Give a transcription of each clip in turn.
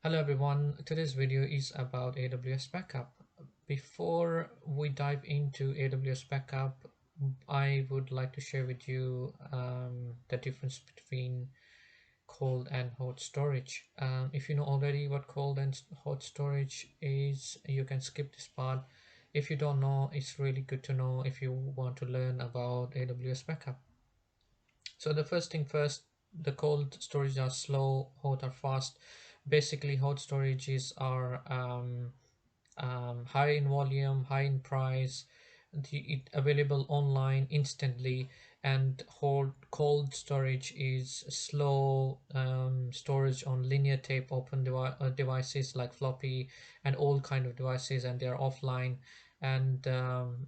Hello everyone, today's video is about AWS Backup. Before we dive into AWS Backup, I would like to share with you the difference between cold and hot storage. If you know already what cold and hot storage is, you can skip this part. If you don't know, it's really good to know if you want to learn about AWS Backup. So the first thing first, the cold storage are slow, hot are fast. Basically, hot storages are high in volume, high in price, it available online instantly, and cold storage is slow storage on linear tape open devices like floppy and all kind of devices, and they are offline. And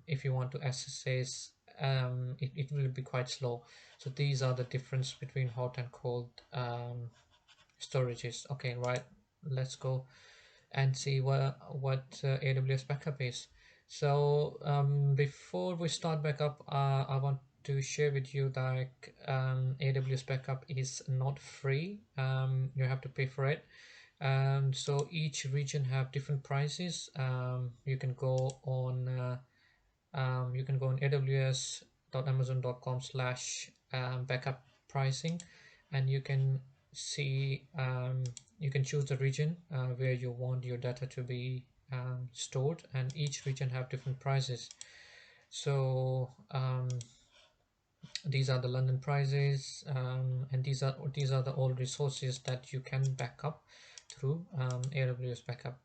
if you want to access, it will be quite slow. So these are the difference between hot and cold storages. Okay, right, let's go and see what AWS Backup is. So before we start backup, I want to share with you that AWS Backup is not free. You have to pay for it. So each region have different prices. You can go on aws.amazon.com/backup pricing, and you can see you can choose the region where you want your data to be stored, and each region have different prices. So these are the London prices, and these are the all resources that you can back up through AWS Backup.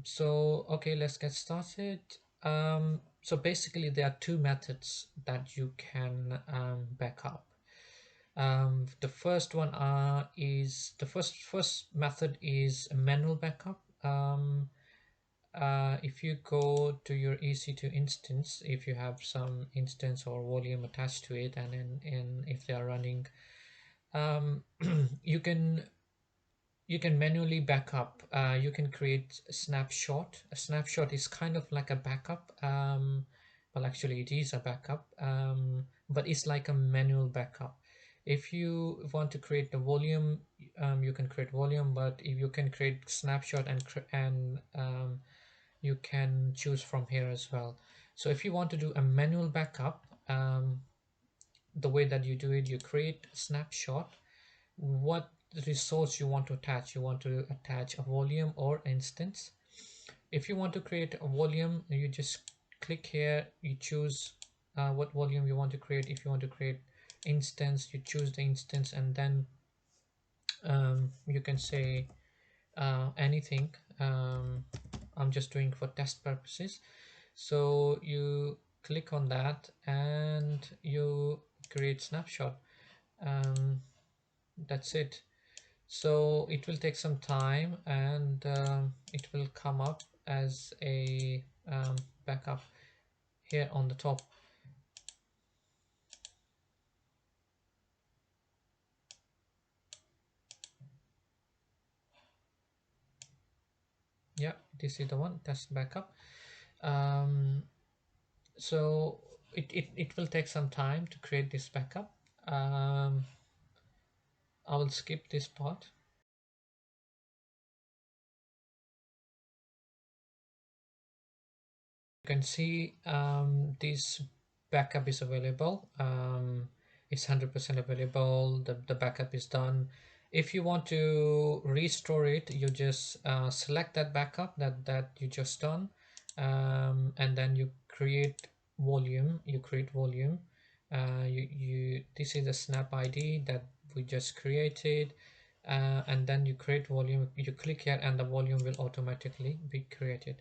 So okay, let's get started. So basically there are two methods that you can back up. The first one is the first method is a manual backup. If you go to your EC2 instance, if you have some instance or volume attached to it, and if they are running, um, you can manually back up. You can create a snapshot. A snapshot is kind of like a backup. Well, actually, it is a backup, but it's like a manual backup. If you want to create the volume, you can create volume, but if you can create snapshot and you can choose from here as well. So if you want to do a manual backup, the way that you do it, you create a snapshot. What resource you want to attach? You want to attach a volume or instance. If you want to create a volume, you just click here, you choose what volume you want to create. If you want to create instance, you choose the instance, and then you can say anything. I'm just doing for test purposes. So you click on that and you create snapshot. That's it. So it will take some time, and it will come up as a backup here on the top. Yeah, this is the one, test backup. um, so it will take some time to create this backup. I will skip this part. You can see this backup is available. It's 100% available. The backup is done. If you want to restore it, you just select that backup that you just done, and then you create volume. You this is the snap ID that we just created, and then you create volume. You click here and the volume will automatically be created.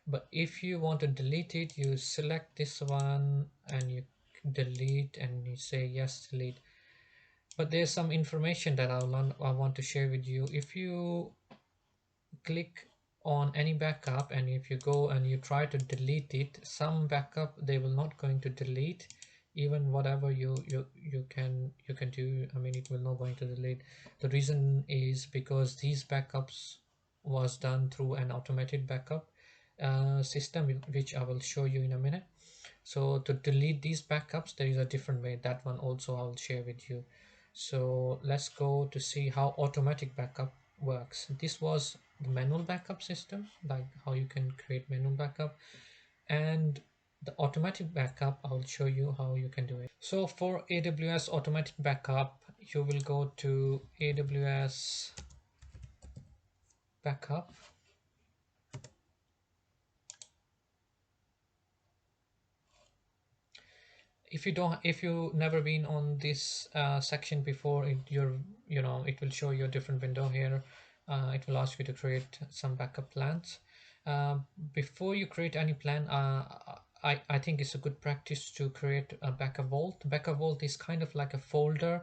But if you want to delete it, you select this one and you delete, and you say yes, delete. But there's some information that I want to share with you. If you click on any backup, and if you go and you try to delete it, some backup they will not going to delete. Even whatever you can do, I mean, it will not going to delete. The reason is because these backups was done through an automated backup system, which I will show you in a minute. So to delete these backups, there is a different way. That one also I will share with you. So let's go to see how automatic backup Works. This was the manual backup system, like how you can create manual backup, and the automatic backup, I'll show you how you can do it. So for AWS automatic backup, you will go to AWS Backup. If you don't, if you never been on this section before, it will show you a different window here. It will ask you to create some backup plans. uh, Before you create any plan, I think it's a good practice to create a backup vault. Backup vault is kind of like a folder.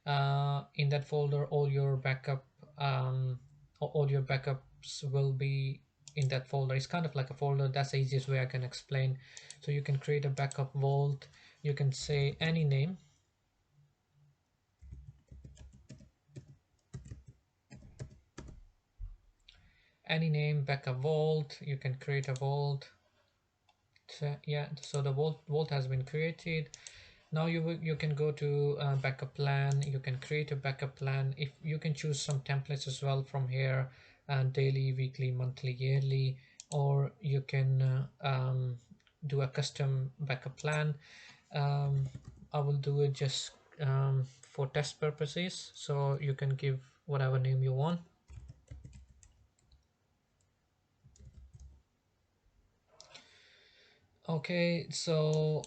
In that folder, all your backups will be in that folder. It's kind of like a folder. That's the easiest way I can explain. So you can create a backup vault. You can say any name, backup vault. You can create a vault. So, yeah, so the vault has been created. Now you can go to backup plan. You can create a backup plan. If you can choose some templates as well from here, daily, weekly, monthly, yearly, or you can do a custom backup plan. I will do it just for test purposes, so you can give whatever name you want. Okay, so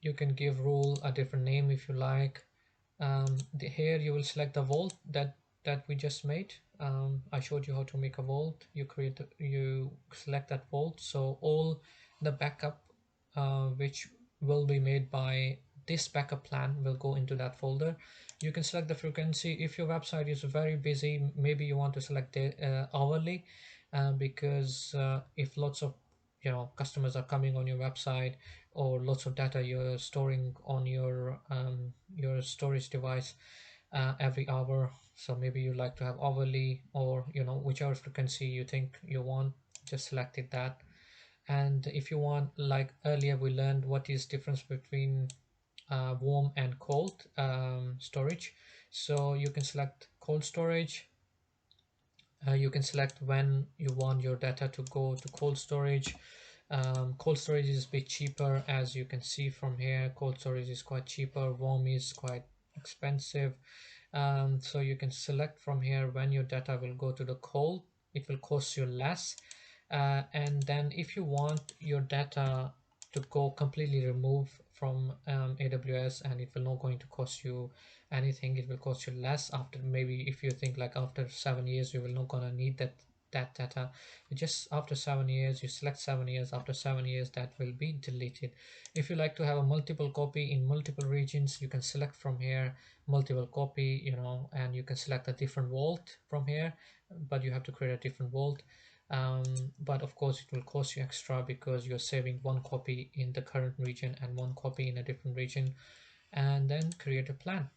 you can give rule a different name if you like. Here you will select the vault that we just made. I showed you how to make a vault. You select that vault, so all the backup which will be made by this backup plan will go into that folder. You can select the frequency. If your website is very busy, maybe you want to select the hourly, because if lots of customers are coming on your website, or lots of data you're storing on your storage device every hour, so maybe you like to have hourly, or whichever frequency you think you want, just selected that. And if you want, like earlier we learned what is difference between warm and cold storage, so you can select cold storage. You can select when you want your data to go to cold storage. Cold storage is a bit cheaper, as you can see from here. Cold storage is quite cheaper. Warm is quite expensive. So you can select from here when your data will go to the cold. It will cost you less. And then if you want your data to go completely remove from AWS, and it will not going to cost you anything, it will cost you less after, maybe if you think like after 7 years you will not gonna need that data. Just after 7 years, you select 7 years. After 7 years, that will be deleted. If you like to have a multiple copy in multiple regions, you can select from here multiple copy, and you can select a different vault from here, but you have to create a different vault. But of course it will cost you extra because you're saving one copy in the current region and one copy in a different region. And then create a plan.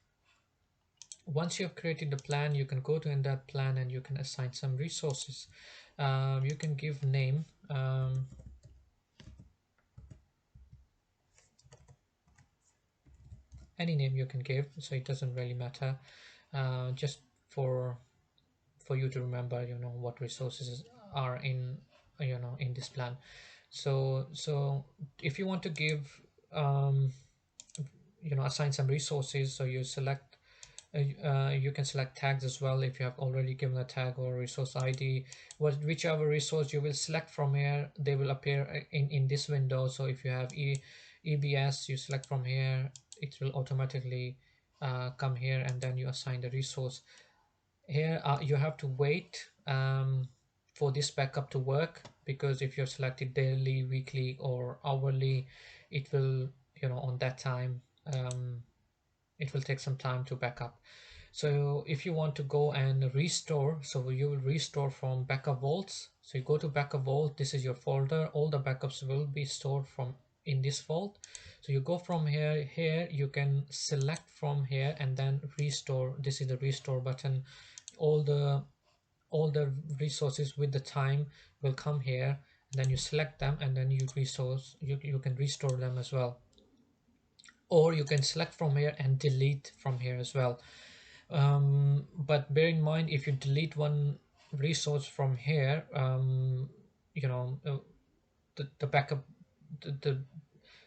Once you have created the plan, you can go to in that plan and you can assign some resources. You can give name, any name you can give, so it doesn't really matter, just for you to remember what resources are in this plan. So if you want to give assign some resources, so you can select tags as well if you have already given a tag or resource ID. Whichever resource you will select from here, they will appear in this window. So if you have EBS, you select from here, it will automatically come here, and then you assign the resource. Here you have to wait for this backup to work, because if you're selected daily, weekly, or hourly, it will on that time, it will take some time to back up. So if you want to go and restore, so you will restore from backup vaults. So you go to backup vault, this is your folder, all the backups will be stored from in this vault. So you go from here you can select from here and then restore. This is the restore button. All the resources with the time will come here, and then you select them, and then you can restore them as well, or you can select from here and delete from here as well. But bear in mind, if you delete one resource from here, you know, the backup, the, the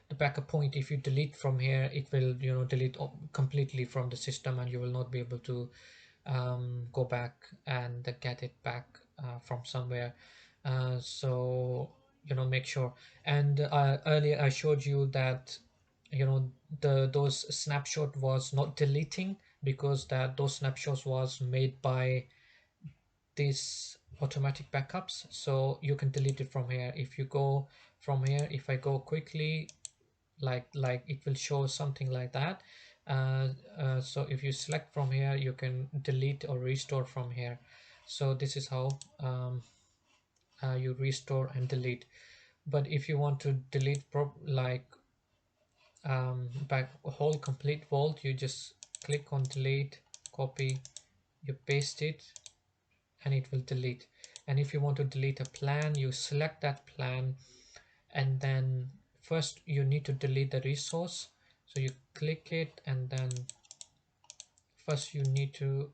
the backup point, if you delete from here, it will, delete completely from the system, and you will not be able to go back and get it back from somewhere. So make sure. And earlier I showed you that the those snapshot was not deleting, because that those snapshots was made by these automatic backups. So you can delete it from here. If you go from here, if I go quickly, like it will show something like that. So if you select from here, you can delete or restore from here. So this is how you restore and delete. But if you want to delete back a whole complete vault, you just click on delete, copy, you paste it, and it will delete. And if you want to delete a plan, you select that plan, and then first you need to delete the resource. So you click it, and then first you need to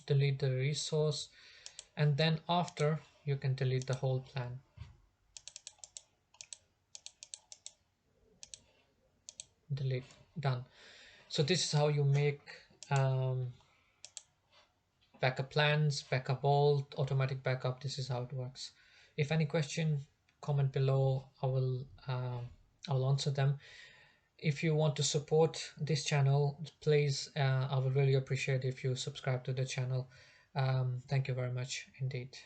delete the resource, and then after you can delete the whole plan. Delete, done. So this is how you make um, backup plans, backup vault, automatic backup. This is how it works. If any question, comment below. I will answer them. If you want to support this channel, please, I would really appreciate if you subscribe to the channel. Thank you very much indeed.